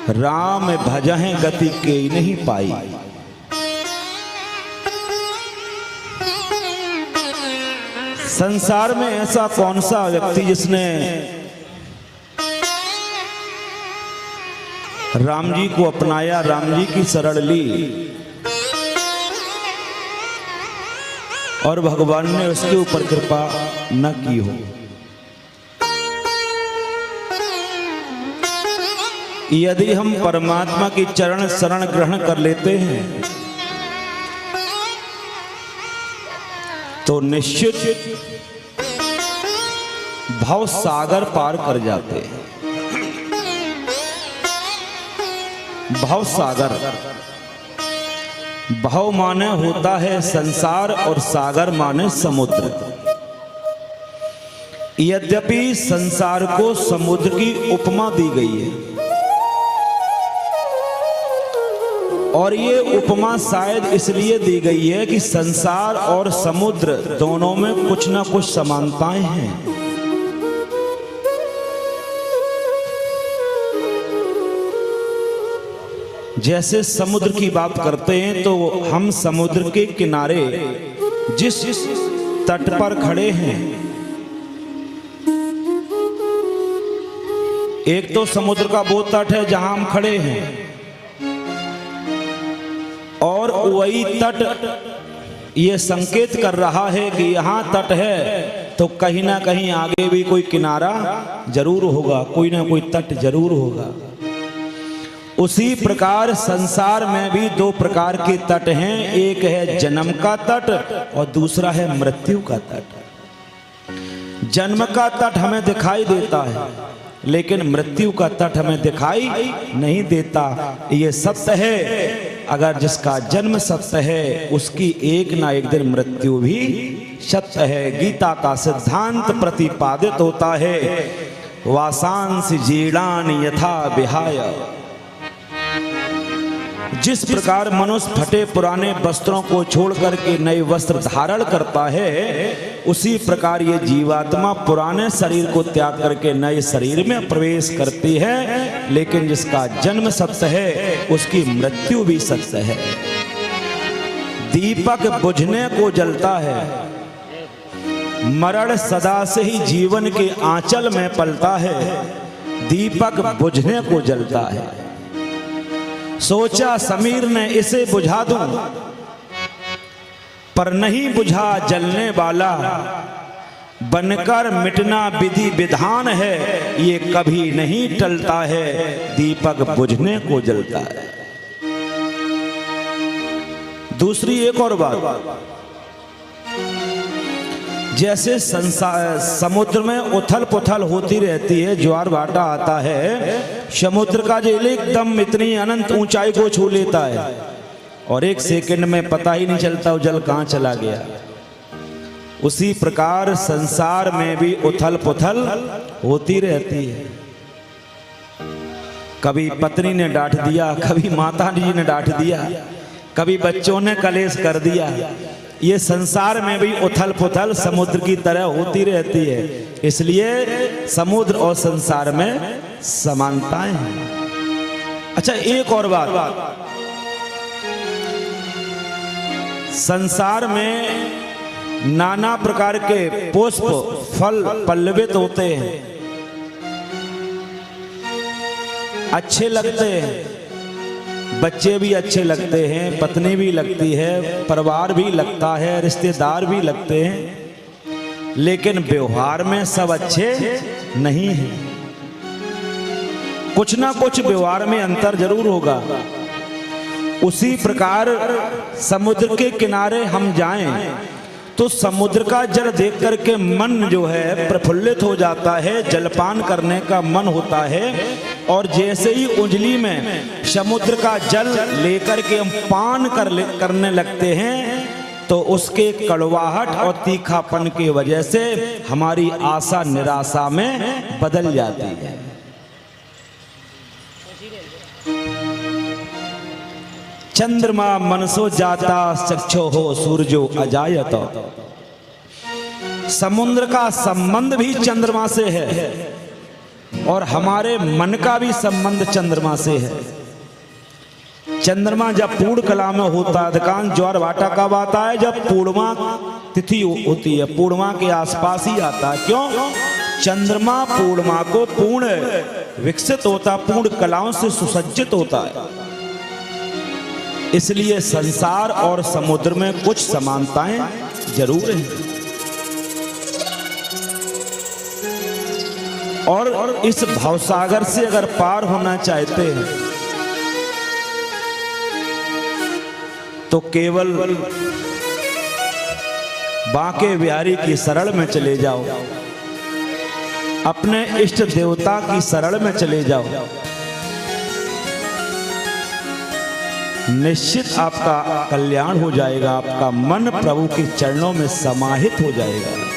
राम भजहें गति के नहीं पाई। संसार में ऐसा कौन सा व्यक्ति जिसने राम जी को अपनाया, राम जी की शरण ली और भगवान ने उसके ऊपर कृपा न की हो। यदि हम परमात्मा की चरण शरण ग्रहण कर लेते हैं तो निश्चित भव सागर पार कर जाते हैं। भव सागर, भव माने होता है संसार और सागर माने समुद्र। यद्यपि संसार को समुद्र की उपमा दी गई है और ये उपमा शायद इसलिए दी गई है कि संसार और समुद्र दोनों में कुछ ना कुछ समानताएं हैं। जैसे समुद्र की बात करते हैं तो हम समुद्र के किनारे जिस तट पर खड़े हैं, एक तो समुद्र का वो तट है जहां हम खड़े हैं और वही तट ये संकेत कर रहा है कि यहाँ तट है तो कहीं ना कहीं आगे भी कोई किनारा जरूर होगा, कोई ना कोई तट जरूर होगा। उसी प्रकार संसार में भी दो प्रकार के तट हैं, एक है जन्म का तट और दूसरा है मृत्यु का तट। जन्म का तट हमें दिखाई देता है लेकिन मृत्यु का तट हमें दिखाई नहीं देता। ये सत्य है, अगर जिसका जन्म सत्य है उसकी एक ना एक दिन मृत्यु भी सत्य है। गीता का सिद्धांत प्रतिपादित होता है, वासांसि जीर्णानि यथा विहाय। जिस प्रकार मनुष्य फटे पुराने वस्त्रों को छोड़ करके नए वस्त्र धारण करता है, उसी प्रकार ये जीवात्मा पुराने शरीर को त्याग करके नए शरीर में प्रवेश करती है। लेकिन जिसका जन्म सत्य है उसकी मृत्यु भी सत्य है। दीपक बुझने को जलता है, मरण सदा से ही जीवन के आंचल में पलता है। दीपक बुझने को जलता है। सोचा समीर ने इसे बुझा दूं, पर नहीं बुझा जलने वाला। बनकर मिटना विधि विधान है, ये कभी नहीं टलता है। दीपक बुझने को जलता है। दूसरी एक और बात, जैसे समुद्र में उथल पुथल होती रहती है, ज्वार भाटा आता है, समुद्र का जल एकदम इतनी अनंत ऊंचाई को छू लेता है और एक सेकंड में पता ही नहीं चलता वो जल कहां चला गया। उसी प्रकार संसार में भी उथल पुथल होती रहती है। कभी पत्नी ने डांट दिया, कभी माता जी ने डांट दिया, कभी बच्चों ने कलेश कर दिया। ये संसार में भी उथल पुथल समुद्र की तरह होती रहती है। इसलिए समुद्र और संसार में समानताएं हैं। अच्छा, एक और बात, संसार में नाना प्रकार के पुष्प फल पल्लवित होते हैं, अच्छे लगते हैं। बच्चे भी अच्छे लगते हैं, पत्नी भी लगती है, परिवार भी लगता है, रिश्तेदार भी लगते हैं, लेकिन व्यवहार में सब अच्छे नहीं हैं। कुछ ना कुछ व्यवहार में अंतर जरूर होगा। उसी प्रकार समुद्र के किनारे हम जाएं तो समुद्र का जल देख करके मन जो है प्रफुल्लित हो जाता है, जलपान करने का मन होता है। और जैसे ही उंगली में समुद्र का जल लेकर के हम पान करने लगते हैं तो उसके कड़वाहट और तीखापन की वजह से हमारी आशा निराशा में बदल जाती है। चंद्रमा मनसो जाता चक्षो हो सूरजो अजायत। समुद्र का संबंध भी चंद्रमा से है और हमारे मन का भी संबंध चंद्रमा से है। चंद्रमा जब पूर्ण कला में होता है, अधिकांश ज्वार भाटा कब आता है? जब पूर्णिमा तिथि होती है, पूर्णिमा के आसपास ही आता है। क्यों? चंद्रमा पूर्णिमा को पूर्ण विकसित होता, पूर्ण कलाओं से सुसज्जित होता है। इसलिए संसार और समुद्र में कुछ समानताएं जरूर हैं। और इस भवसागर से अगर पार होना चाहते हैं तो केवल बांके बिहारी की शरण में चले जाओ, अपने इष्ट देवता की शरण में चले जाओ। निश्चित आपका कल्याण हो जाएगा, आपका मन प्रभु के चरणों में समाहित हो जाएगा।